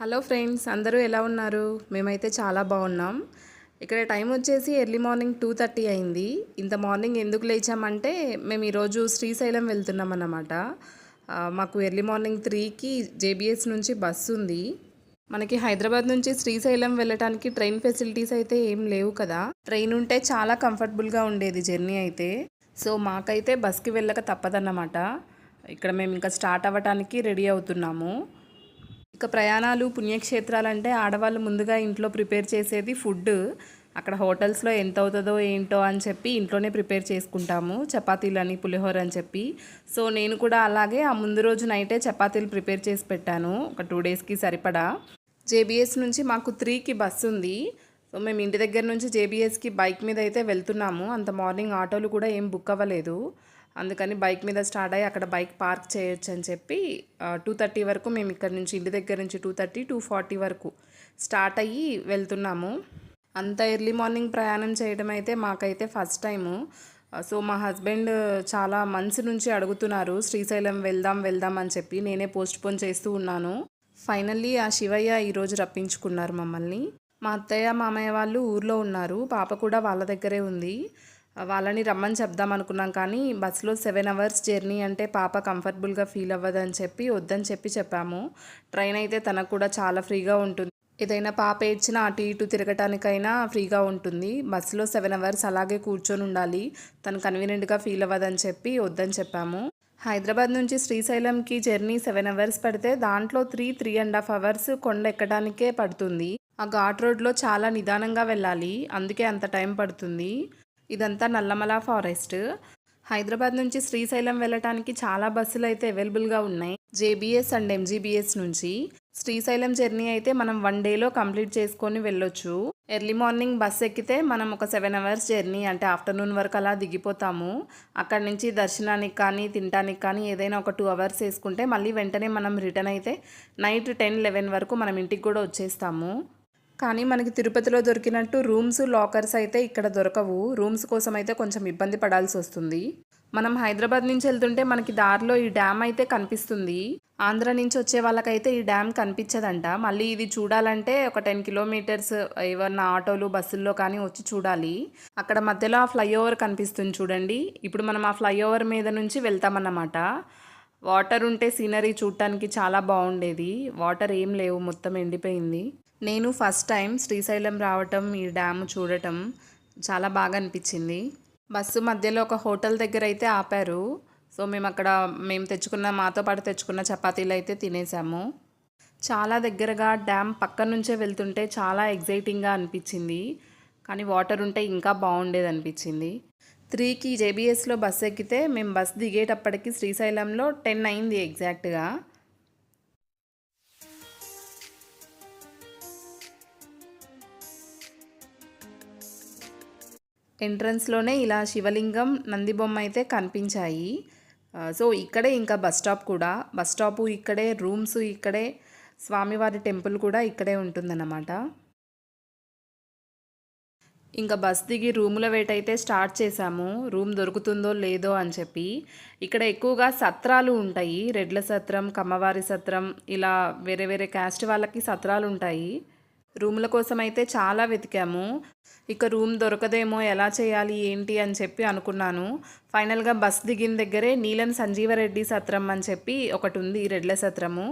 Hello friends, అందరూ ఎలా ఉన్నారు? మేమైతే చాలా బాగున్నాం. ఇక్కడ టైం వచ్చేసి ఎర్లీ మార్నింగ్ 2:30 అయింది. ఇంత మార్నింగ్ ఎందుకు లేచామంటే మేము ఈరోజు శ్రీశైలం వెళ్తున్నాం అన్నమాట. మాకు ఎర్లీ మార్నింగ్ 3కి జేబీఎస్ నుంచి బస్సు ఉంది. మనకి హైదరాబాద్ నుంచి శ్రీశైలం వెళ్ళటానికి ట్రైన్ ఫెసిలిటీస్ అయితే ఏం లేవు కదా. ట్రైన్ ఉంటే చాలా కంఫర్టబుల్గా ఉండేది జర్నీ అయితే. సో మాకైతే బస్కి వెళ్ళక తప్పదన్నమాట. ఇక్కడ మేము ఇంకా స్టార్ట్ అవ్వటానికి రెడీ అవుతున్నాము. ఇక ప్రయాణాలు పుణ్యక్షేత్రాలంటే ఆడవాళ్ళు ముందుగా ఇంట్లో ప్రిపేర్ చేసేది ఫుడ్. అక్కడ హోటల్స్లో ఎంత అవుతుందో ఏంటో అని చెప్పి ఇంట్లోనే ప్రిపేర్ చేసుకుంటాము, చపాతీలని పులిహోర అని చెప్పి. సో నేను కూడా అలాగే ఆ ముందు రోజు నైటే చపాతీలు ప్రిపేర్ చేసి పెట్టాను, ఒక 2 డేస్కి సరిపడా. జేబీఎస్ నుంచి మాకు 3కి బస్సు ఉంది. సో మేము ఇంటి దగ్గర నుంచి జేబీఎస్కి బైక్ మీద అయితే వెళ్తున్నాము. అంత మార్నింగ్ ఆటోలు కూడా ఏం బుక్ అవ్వలేదు, అందుకని బైక్ మీద స్టార్ట్ అయ్యి అక్కడ బైక్ పార్క్ చేయొచ్చు అని చెప్పి 2:30 వరకు మేము ఇక్కడ నుంచి ఇంటి దగ్గర నుంచి 2:30 2:40 వరకు స్టార్ట్ అయ్యి వెళ్తున్నాము. అంత ఎర్లీ మార్నింగ్ ప్రయాణం చేయడం అయితే మాకైతే ఫస్ట్ టైము. సో మా హస్బెండ్ చాలా మంత్స్ నుంచి అడుగుతున్నారు శ్రీశైలం వెళ్దాం వెళ్దాం అని చెప్పి. నేనే పోస్ట్పోన్ చేస్తూ ఉన్నాను. ఫైనల్లీ ఆ శివయ్య ఈరోజు రప్పించుకున్నారు మమ్మల్ని. మా అత్తయ్య మామయ్య వాళ్ళు ఊర్లో ఉన్నారు, పాప కూడా వాళ్ళ దగ్గరే ఉంది. వాళ్ళని రమ్మని చెప్దాం అనుకున్నాం, కానీ బస్సులో 7 అవర్స్ జర్నీ అంటే పాప కంఫర్టబుల్గా ఫీల్ అవ్వదని చెప్పి వద్దని చెప్పాము. ట్రైన్ అయితే తనకు కూడా చాలా ఫ్రీగా ఉంటుంది, ఏదైనా పాప ఏడ్చినా అటు ఇటు తిరగటానికైనా ఫ్రీగా ఉంటుంది. బస్సులో 7 అవర్స్ అలాగే కూర్చొని ఉండాలి, తను కన్వీనియంట్గా ఫీల్ అవ్వదని చెప్పి వద్దని చెప్పాము. హైదరాబాద్ నుంచి శ్రీశైలంకి జర్నీ 7 అవర్స్ పడితే దాంట్లో 3.5 అవర్స్ కొండ ఎక్కడానికే పడుతుంది. ఆ ఘాట్ రోడ్లో చాలా నిదానంగా వెళ్ళాలి, అందుకే అంత టైం పడుతుంది. ఇదంతా నల్లమల ఫారెస్ట్. హైదరాబాద్ నుంచి శ్రీశైలం వెళ్ళటానికి చాలా బస్సులు అయితే అవైలబుల్గా ఉన్నాయి, జేబీఎస్ అండ్ ఎంజీబీఎస్ నుంచి. శ్రీశైలం జర్నీ అయితే మనం 1 డేలో కంప్లీట్ చేసుకొని వెళ్ళొచ్చు. ఎర్లీ మార్నింగ్ బస్ ఎక్కితే మనం ఒక 7 అవర్స్ జర్నీ అంటే ఆఫ్టర్నూన్ వరకు అలా దిగిపోతాము. అక్కడి నుంచి దర్శనానికి కానీ తినడానికి కానీ ఏదైనా ఒక 2 అవర్స్ వేసుకుంటే మళ్ళీ వెంటనే మనం రిటర్న్ అయితే నైట్ 10-11 వరకు మనం ఇంటికి కూడా వచ్చేస్తాము. కానీ మనకి తిరుపతిలో దొరికినట్టు రూమ్స్ లాకర్స్ అయితే ఇక్కడ దొరకవు. రూమ్స్ కోసం అయితే కొంచెం ఇబ్బంది పడాల్సి వస్తుంది. మనం హైదరాబాద్ నుంచి వెళ్తుంటే మనకి దారిలో ఈ డ్యామ్ అయితే కనిపిస్తుంది. ఆంధ్ర నుంచి వచ్చే వాళ్ళకైతే ఈ డ్యామ్ కనిపించదంట. మళ్ళీ ఇది చూడాలంటే ఒక 10 కిలోమీటర్స్ ఏమన్నా ఆటోలు బస్సుల్లో కానీ వచ్చి చూడాలి. అక్కడ మధ్యలో ఆ ఫ్లైఓవర్ కనిపిస్తుంది చూడండి. ఇప్పుడు మనం ఆ ఫ్లైఓవర్ మీద నుంచి వెళ్తామన్నమాట. వాటర్ ఉంటే సీనరీ చూడటానికి చాలా బాగుండేది. వాటర్ ఏం లేవు, మొత్తం ఎండిపోయింది. నేను ఫస్ట్ టైం శ్రీశైలం రావటం, ఈ డ్యామ్ చూడటం చాలా బాగా అనిపించింది. బస్సు మధ్యలో ఒక హోటల్ దగ్గర అయితే ఆపారు. సో మేము అక్కడ మాతో పాటు తెచ్చుకున్న చపాతీలు అయితే తినేసాము. చాలా దగ్గరగా డ్యామ్ పక్క నుంచే వెళ్తుంటే చాలా ఎగ్జైటింగ్గా అనిపించింది, కానీ వాటర్ ఉంటే ఇంకా బాగుండేది అనిపించింది. 3కి జేబీఎస్లో బస్సు ఎక్కితే మేము బస్ దిగేటప్పటికి శ్రీశైలంలో 10 అయింది ఎగ్జాక్ట్గా. ఎంట్రన్స్లోనే ఇలా శివలింగం, నంది బొమ్మ అయితే కనిపించాయి. సో ఇక్కడే ఇంకా బస్ స్టాప్ కూడా. బస్ స్టాపు ఇక్కడే, రూమ్స్ ఇక్కడే, స్వామివారి టెంపుల్ కూడా ఇక్కడే ఉంటుందన్నమాట. ఇంకా బస్ దిగి రూముల వెయిట్ అయితే స్టార్ట్ చేశాము, రూమ్ దొరుకుతుందో లేదో అని చెప్పి. ఇక్కడ ఎక్కువగా సత్రాలు ఉంటాయి, రెడ్ల సత్రం, కమ్మవారి సత్రం, ఇలా వేరే వేరే క్యాస్ట్ వాళ్ళకి సత్రాలు ఉంటాయి. రూముల కోసం అయితే చాలా వెతికాము. ఇక రూమ్ దొరకదేమో, ఎలా చేయాలి ఏంటి అని చెప్పి అనుకున్నాను. ఫైనల్గా బస్ దిగిన దగ్గరే నీలం సంజీవరెడ్డి సత్రం అని చెప్పి ఒకటి ఉంది, రెడ్ల సత్రము.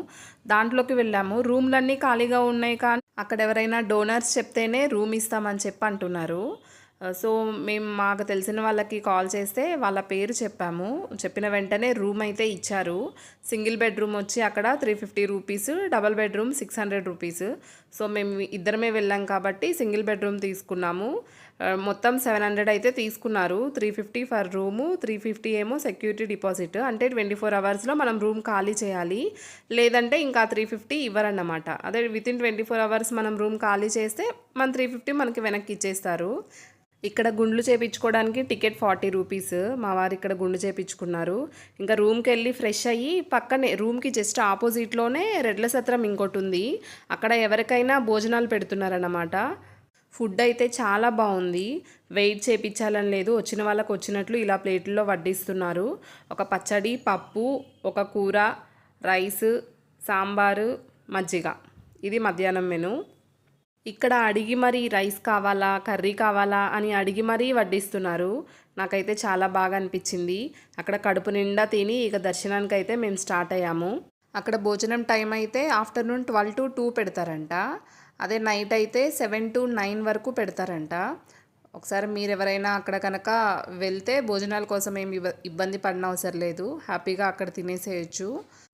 దాంట్లోకి వెళ్ళాము. రూమ్లన్నీ ఖాళీగా ఉన్నాయి, కానీ అక్కడ ఎవరైనా డోనర్స్ చెప్తేనే రూమ్ ఇస్తామని చెప్పి అంటున్నారు. సో మేము మాకు తెలిసిన వాళ్ళకి కాల్ చేస్తే వాళ్ళ పేరు చెప్పాము. చెప్పిన వెంటనే రూమ్ అయితే ఇచ్చారు. సింగిల్ బెడ్రూమ్ వచ్చి అక్కడ 350 rupees, double bedroom 600 rupees. So మేము ఇద్దరమే వెళ్ళాం కాబట్టి సింగిల్ బెడ్రూమ్ తీసుకున్నాము. మొత్తం 700 అయితే తీసుకున్నారు. 350 ఫర్ రూము, 350 ఏమో సెక్యూరిటీ డిపాజిట్. అంటే 24 అవర్స్లో మనం రూమ్ ఖాళీ చేయాలి, లేదంటే ఇంకా 350 ఇవ్వరన్నమాట. అదే వితిన్ 24 అవర్స్ మనం రూమ్ ఖాళీ చేస్తే మన 350 మనకి వెనక్కి ఇచ్చేస్తారు. ఇక్కడ గుండ్లు చేయించుకోవడానికి టికెట్ 40 రూపీస్. మా వారు ఇక్కడ గుండు చేయించుకున్నారు. ఇంకా రూమ్కి వెళ్ళి ఫ్రెష్ అయ్యి పక్కనే రూమ్కి జస్ట్ ఆపోజిట్లోనే రెడ్ల సత్రం ఇంకోటి ఉంది, అక్కడ ఎవరికైనా భోజనాలు పెడుతున్నారన్నమాట. ఫుడ్ అయితే చాలా బాగుంది, వెయిట్ చేయించాలని లేదు, వచ్చిన వాళ్ళకు వచ్చినట్లు ఇలా ప్లేట్లో వడ్డిస్తున్నారు. ఒక పచ్చడి, పప్పు, ఒక కూర, రైస్, సాంబారు, మజ్జిగ ఇది మధ్యాహ్నం మెను. ఇక్కడ అడిగి మరీ రైస్ కావాలా, కర్రీ కావాలా అని అడిగి మరీ వడ్డిస్తున్నారు. నాకైతే చాలా బాగా అనిపించింది. అక్కడ కడుపు నిండా తిని ఇక దర్శనానికైతే మేము స్టార్ట్ అయ్యాము. అక్కడ భోజనం టైం అయితే ఆఫ్టర్నూన్ 12 to 2 పెడతారంట. అదే నైట్ అయితే 7 to 9 వరకు పెడతారంట. ఒకసారి మీరు ఎవరైనా అక్కడ కనుక వెళ్తే భోజనాల కోసం ఏమి ఇబ్బంది పడిన అవసరం లేదు, హ్యాపీగా అక్కడ తినేసేయచ్చు.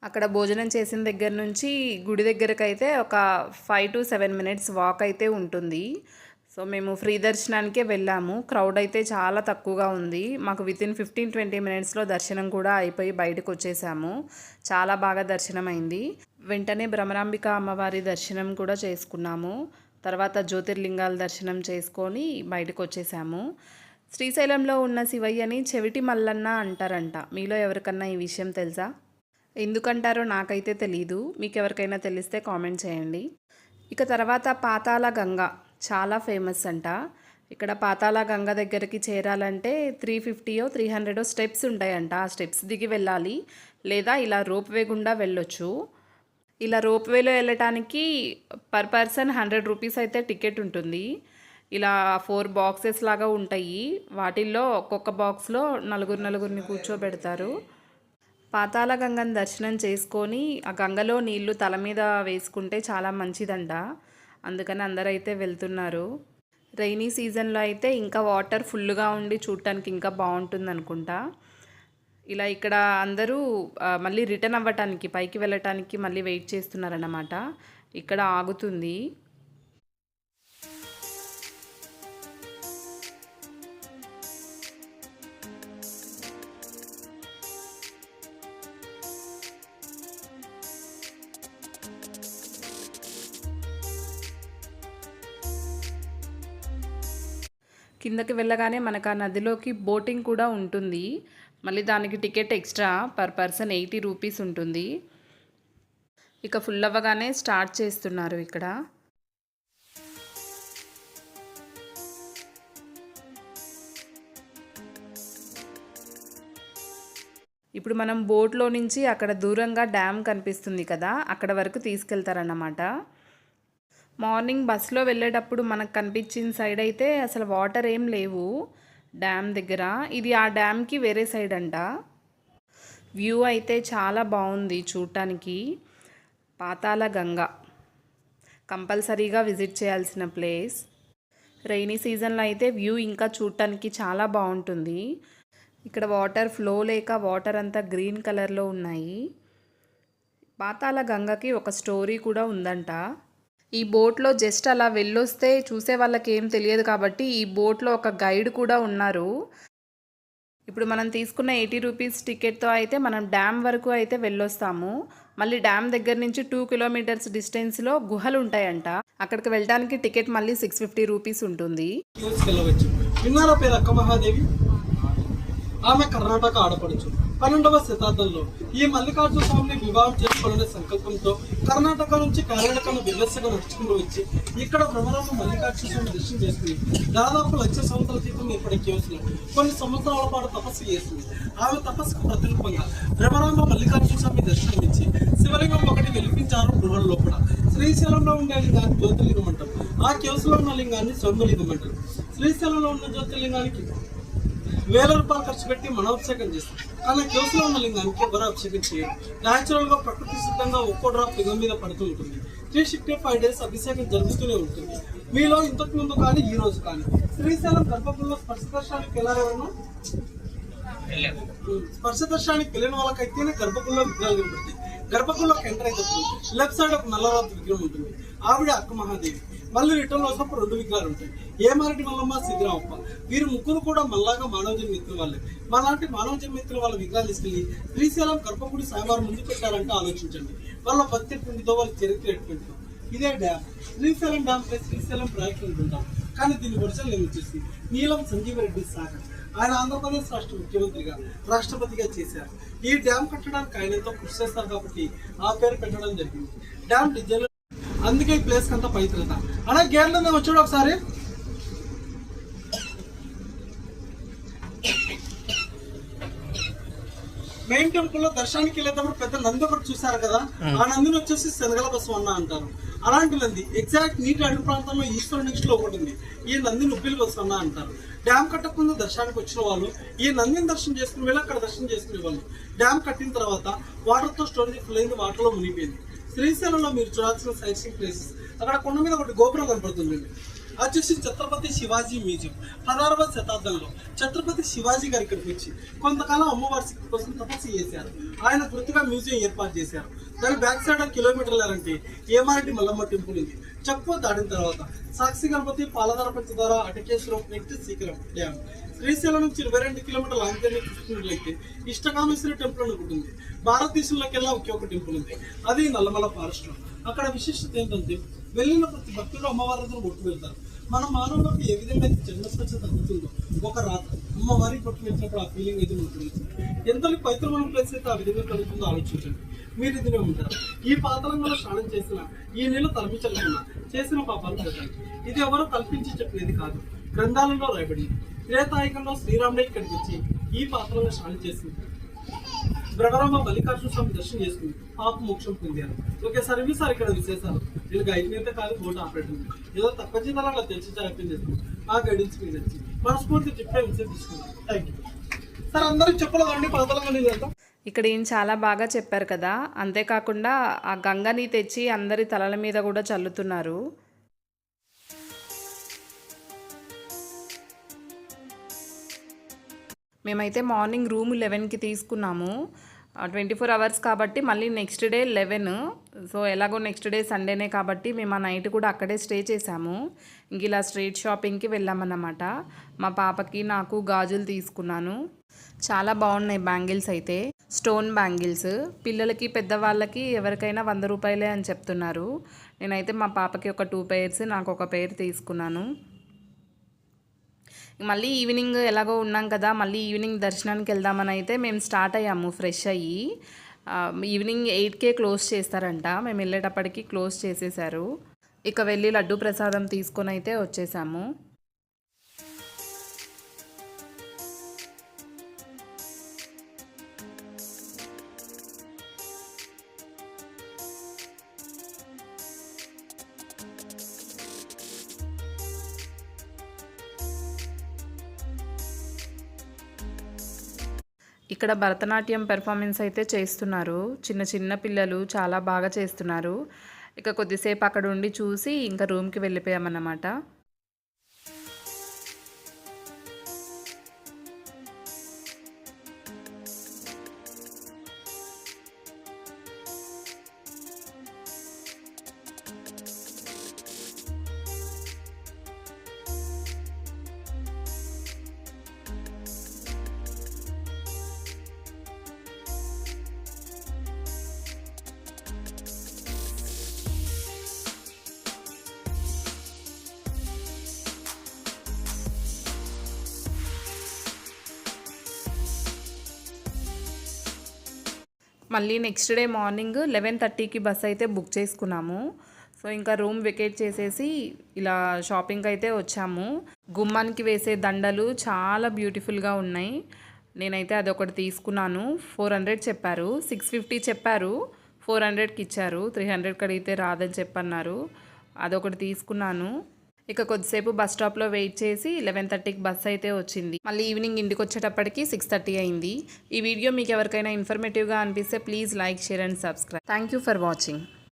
అక్కడ భోజనం చేసిన దగ్గర నుంచి గుడి దగ్గరకు అయితే ఒక 5 to 7 minutes వాక్ అయితే ఉంటుంది. సో మేము ఫ్రీ దర్శనానికే వెళ్ళాము. క్రౌడ్ అయితే చాలా తక్కువగా ఉంది. మాకు వితిన్ 15-20 minutesలో దర్శనం కూడా అయిపోయి బయటకు వచ్చేసాము. చాలా బాగా దర్శనం అయింది. వెంటనే భ్రమరాంబిక అమ్మవారి దర్శనం కూడా చేసుకున్నాము. తర్వాత జ్యోతిర్లింగాల దర్శనం చేసుకొని బయటకు వచ్చేసాము. శ్రీశైలంలో ఉన్న శివయ్యని చెవిటి మల్లన్న అంటారంట. మీలో ఎవరికన్నా ఈ విషయం తెలుసా? ఎందుకంటారో నాకైతే తెలీదు. మీకు ఎవరికైనా తెలిస్తే కామెంట్ చేయండి. ఇక తర్వాత పాతాళ గంగ చాలా ఫేమస్ అంట. ఇక్కడ పాతాళ గంగ దగ్గరికి చేరాలంటే 350-300 స్టెప్స్ ఉంటాయంట. ఆ స్టెప్స్ దిగి వెళ్ళాలి, లేదా ఇలా రోప్వే గుండా వెళ్ళొచ్చు. ఇలా రోప్వేలో వెళ్ళటానికి పర్ పర్సన్ 100 రూపీస్ అయితే టికెట్ ఉంటుంది. ఇలా 4 బాక్సెస్ లాగా ఉంటాయి. వాటిల్లో ఒక్కొక్క బాక్స్లో నలుగురిని కూర్చోబెడతారు. పాతాళ గంగను దర్శనం చేసుకొని ఆ గంగలో నీళ్లు తల మీద వేసుకుంటే చాలా మంచిదంట. అందుకని అందరైతే వెళ్తున్నారు. రైనీ సీజన్లో అయితే ఇంకా వాటర్ ఫుల్గా ఉండి చూడటానికి ఇంకా బాగుంటుంది అనుకుంటా. ఇలా ఇక్కడ అందరూ మళ్ళీ రిటర్న్ అవ్వటానికి, పైకి వెళ్ళటానికి మళ్ళీ వెయిట్ చేస్తున్నారన్నమాట. ఇక్కడ ఆగుతుంది. కిందకి వెళ్ళగానే మనకు ఆ నదిలోకి బోటింగ్ కూడా ఉంటుంది. మళ్ళీ దానికి ticket extra, per person 80 rupees ఉంటుంది. ఇక ఫుల్ అవ్వగానే స్టార్ట్ చేస్తున్నారు ఇక్కడ. ఇప్పుడు మనం బోట్లో నుంచి అక్కడ దూరంగా డ్యామ్ కనిపిస్తుంది కదా, అక్కడ వరకు తీసుకెళ్తారన్నమాట. మార్నింగ్ బస్లో వెళ్ళేటప్పుడు మనకు కనిపించిన సైడ్ అయితే అసలు వాటర్ ఏం లేవు డ్యామ్ దగ్గర. ఇది ఆ డ్యామ్కి వేరే సైడ్ అంట. వ్యూ అయితే చాలా బాగుంది చూడటానికి. పాతాళ గంగ కంపల్సరీగా విజిట్ చేయాల్సిన ప్లేస్. రైనీ సీజన్లో అయితే వ్యూ ఇంకా చూడటానికి చాలా బాగుంటుంది. ఇక్కడ వాటర్ ఫ్లో లేక వాటర్ అంతా గ్రీన్ కలర్లో ఉన్నాయి. పాతాళ గంగకి ఒక స్టోరీ కూడా ఉందంట. ఈ బోట్లో జస్ట్ అలా వెళ్ళొస్తే చూసే వాళ్ళకి ఏం తెలియదు కాబట్టి ఈ బోట్లో ఒక గైడ్ కూడా ఉన్నారు. ఇప్పుడు మనం తీసుకున్న 80 రూపీస్ టికెట్తో అయితే మనం డ్యామ్ వరకు అయితే వెళ్ళొస్తాము. మళ్ళీ డ్యామ్ దగ్గర నుంచి 2 kilometers డిస్టెన్స్లో గుహలు ఉంటాయంట. అక్కడికి వెళ్ళడానికి టికెట్ మళ్ళీ 650 రూపీస్ ఉంటుంది. ఆమె కర్ణాటక ఆడపడుచు. 12వ శతాబ్దంలో ఈ మల్లికార్జున స్వామిని వివాహం చేసుకోవాలనే సంకల్పంతో కర్ణాటక నుంచి కాలినడకను విలసగా నడుచుకుంటూ వచ్చి ఇక్కడ భ్రమరాంబ మల్లికార్జున స్వామి దర్శనం చేసుకుని దాదాపు 1,00,000 సంవత్సరాల క్రితం ఇప్పటికి వస్తుంది కొన్ని సంవత్సరాల పాటు తపస్సు చేస్తుంది. ఆమె తపస్సుకు ప్రతిరూపంగా భ్రమరాంబ మల్లికార్జున స్వామి దర్శనం ఇచ్చి శివలింగం ఒకటి వెలిపించారు గృహల లోపల. శ్రీశైలంలో ఉండే లింగాన్ని జ్యోతిర్లింగం అంటారు. ఆ కేసులో ఉన్న లింగాన్ని సౌమ్యలింగం అంటారు. శ్రీశైలంలో ఉన్న జ్యోతిర్లింగానికి 1000 రూపాయలు ఖర్చు పెట్టి మనోభిషేకం చేస్తారు. కానీ కేసులో ఉన్న లింగానికి ఎవరు అభిషేకం చేయరు. న్యాచురల్ గా ప్రకృతి సిద్ధంగా ఒక్కో డ్రాప్ లింగం మీద పడుతూ ఉంటుంది. 365 days అభిషేకం జరుగుతూనే ఉంటుంది. మీలో ఇంతకు ముందు కానీ ఈ రోజు కానీ శ్రీశైలం గర్భగుడిలో స్పర్శ దర్శనానికి వెళ్ళారెవరన్నా? స్పర్శ దర్శనానికి వెళ్ళిన వాళ్ళకైతేనే గర్భగుడిలో విగ్రహాలు కనబడతాయి. గర్భగుడిలోకి ఎంటర్ అయినప్పుడు లెఫ్ట్ సైడ్ ఒక నల్లరాతి విగ్రహం ఉంటుంది. ఆవిడ అక్క మహాదేవి. మళ్ళీ రిటర్న్ వచ్చినప్పుడు 2 విగ్రహాలు ఉంటాయి. ఏమారెడ్డి మల్లమ్మ, సిద్ధిరామప్ప. వీరు ముగ్గురు కూడా మళ్ళాగా మానవ జన్మిత్రుల వాళ్ళే. మాలాంటి మానవ జన్మిత్రుల వాళ్ళ విగ్రహాలు తీసుకెళ్లి శ్రీశైలం గర్భగుడి సాయివారు ముందు పెట్టారంటే ఆలోచించండి. వాళ్ళ భక్తి ఎటువంటిదో, వాళ్ళ చరిత్ర ఎటువంటిదో. ఇదే dam. Srisailam dam plus Srisailam project అనుకుంటాం. కానీ దీని ఒరిజినల్ నేమ్ వచ్చేసి నీలం సంజీవరెడ్డి సాగర్. ఆయన ఆంధ్రప్రదేశ్ రాష్ట్ర ముఖ్యమంత్రిగా, రాష్ట్రపతిగా చేశారు. ఈ డ్యామ్ కట్టడానికి ఆయన ఎంతో కృషి చేస్తారు కాబట్టి ఆ పేరు పెట్టడం జరిగింది. డ్యామ్ డిజైన్ అందుకే ఈ ప్లేస్ కంతా పవిత్రత. అలా గేర్లు మేము వచ్చాడు ఒకసారి. మెయిన్ టెంపుల్ లో దర్శనానికి వెళ్ళేటప్పుడు పెద్ద నంది ఒకటి చూసారు కదా, ఆ నందిని వచ్చేసి శనగల బసవన్న అంటారు. అలాంటి నంది ఎగ్జాక్ట్ నీటి అడుగు ప్రాంతంలో ఈశ్వరుని నెక్స్ట్ లో ఒకటి ఉంది. ఈ నందిని ఉబ్బిలి బసవన్న అంటారు. డ్యామ్ కట్టకుండా దర్శనానికి వచ్చిన వాళ్ళు ఈ నందిని దర్శనం చేసుకుని వెళ్ళి అక్కడ దర్శనం చేసుకునే వాళ్ళు. డ్యామ్ కట్టిన తర్వాత వాటర్ తో స్టోరేజ్ ఫుల్ అయింది, వాటర్ లో మునిగిపోయింది. శ్రీశైలంలో మీరు చూడాల్సిన సైట్ సీయింగ్ ప్లేసెస్, అక్కడ కొండ మీద ఒకటి గోపురం కనపడుతుంది. అది వచ్చేసి ఛత్రపతి శివాజీ మ్యూజియం. 16వ శతాబ్దంలో ఛత్రపతి శివాజీ గారు ఇక్కడికి వచ్చి కొంతకాలం అమ్మవారి శక్తి కోసం తపస్సు చేశారు. ఆయన గుర్తుగా మ్యూజియం ఏర్పాటు చేశారు. దాని బ్యాక్ సైడ్ కిలోమీటర్లంటే ఏమారెడ్డి మల్లమ్మ టెంపుల్ ఉంది. చెక్పో దాటిన తర్వాత సాక్షి గణపతి, పాలధార పంచదార, అటకేశ్వరం, నెక్స్ట్ శీకరం డ్యామ్. శ్రీశైలం నుంచి 22 కిలోమీటర్ల ఆంధ్రని చూసుకున్నట్లయితే ఇష్టకామేశ్వరి టెంపుల్ అని ఒకటి ఉంది. భారతదేశంలోకెల్లా ఒకే ఒక టెంపుల్ ఉంది, అది నల్లమల ఫారెస్ట్ లో. అక్కడ విశిష్టత ఏంటంటే వెళ్ళిన ప్రతి భక్తులు అమ్మవారితో బొట్టు వెళ్తారు. మన మానవులకు ఏ విధంగా అయితే జన్మస్పర్శ తగ్గుతుందో ఒక రాత్రి అమ్మవారికి బొట్టు వెళ్ళినప్పుడు ఆ ఫీలింగ్ అయితే ఉంటుంది. ఎంతలో పవిత్రమైన ప్లేస్ అయితే ఆ విధంగా కలుగుతుందో ఆలోచించండి. మీరు ఇదినే ఉంటారు. ఈ పాతలంలో స్నానం చేసిన, ఈ నీళ్ళు తలపించకుండా చేసిన పాపాలు పోతాయి. ఇది ఎవరో కల్పించి చెప్పేది కాదు, గ్రంథాలలో రాయబడింది. త్రేతాయుగంలో శ్రీరాముడే ఇక్కడికి వచ్చి ఈ పాత్రలో స్నానం చేసింది. బ్రహ్మరామ మల్లికార్జున స్వామి దర్శనం చేసుకుని పాప మోక్షం పొందారు. ఓకే సార్, ఇవి సార్ ఇక్కడ విశేషాలు. నేను గైడ్ అయితే కాదు, బోట్ ఆపరేటర్. ఏదో తక్కువ జీతాలు అలా తెచ్చి జాగ్రత్త చేస్తున్నాం. ఆ గైడెన్స్ మీద వచ్చి మనస్ఫూర్తి చెప్పే విషయం తీసుకున్నాం. Thank you sir. అందరికి చెప్పలేదండి పాతలంగా నేను వెళ్తాం. ఇక్కడ ఈయన చాలా బాగా చెప్పారు కదా, అంతేకాకుండా ఆ గంగని తెచ్చి అందరి తలల మీద కూడా చల్లుతున్నారు. మేమైతే మార్నింగ్ రూమ్ 11కి తీసుకున్నాము. 24 అవర్స్ కాబట్టి మళ్ళీ నెక్స్ట్ డే 11. సో ఎలాగో నెక్స్ట్ డే సండేనే కాబట్టి మేము ఆ నైట్ కూడా అక్కడే స్టే చేసాము. ఇంక ఇలా స్ట్రీట్ షాపింగ్కి వెళ్ళామన్నమాట. మా పాపకి నాకు గాజులు తీసుకున్నాను. చాలా బాగున్నాయి బ్యాంగిల్స్ అయితే, స్టోన్ బ్యాంగిల్స్. పిల్లలకి పెద్దవాళ్ళకి ఎవరికైనా 100 రూపాయలే అని చెప్తున్నారు. నేనైతే మా పాపకి ఒక 2 pairs, నాకు ఒక pair తీసుకున్నాను. మళ్ళీ ఈవినింగ్ ఎలాగో ఉన్నాం కదా, మళ్ళీ ఈవినింగ్ దర్శనానికి వెళ్దామని అయితే మేము స్టార్ట్ అయ్యాము ఫ్రెష్ అయ్యి. ఈవినింగ్ 8కే క్లోజ్ చేస్తారంట. మేము వెళ్ళేటప్పటికి క్లోజ్ చేసేసారు. ఇక వెళ్ళి లడ్డు ప్రసాదం తీసుకొని అయితే వచ్చేసాము. ఇక్కడ భరతనాట్యం పెర్ఫార్మెన్స్ అయితే చేస్తున్నారు. చిన్న చిన్న పిల్లలు చాలా బాగా చేస్తున్నారు. ఇక కొద్దిసేపు అక్కడ ఉండి చూసి ఇంకా రూమ్కి వెళ్ళిపోయామన్నమాట. మళ్ళీ నెక్స్ట్ డే మార్నింగ్ 11:30కి బస్ అయితే బుక్ చేసుకున్నాము. సో ఇంకా రూమ్ వెకేట్ చేసేసి ఇలా షాపింగ్కి అయితే వచ్చాము. గుమ్మానికి వేసే దండలు చాలా బ్యూటిఫుల్గా ఉన్నాయి. నేనైతే అదొకటి తీసుకున్నాను. 400 చెప్పారు, 650 చెప్పారు, 400కి ఇచ్చారు. 300 కడిగితే రాదని చెప్పన్నారు. అదొకటి తీసుకున్నాను. ఇక కొద్దిసేపు బస్ స్టాప్లో వెయిట్ చేసి 11:30కి బస్ అయితే వచ్చింది. మళ్ళీ ఈవినింగ్ ఇంటికి వచ్చేటప్పటికి 6:30 అయింది. ఈ వీడియో మీకు ఎవరికైనా ఇన్ఫర్మేటివ్గా అనిపిస్తే please like, share and subscribe. Thank you for watching.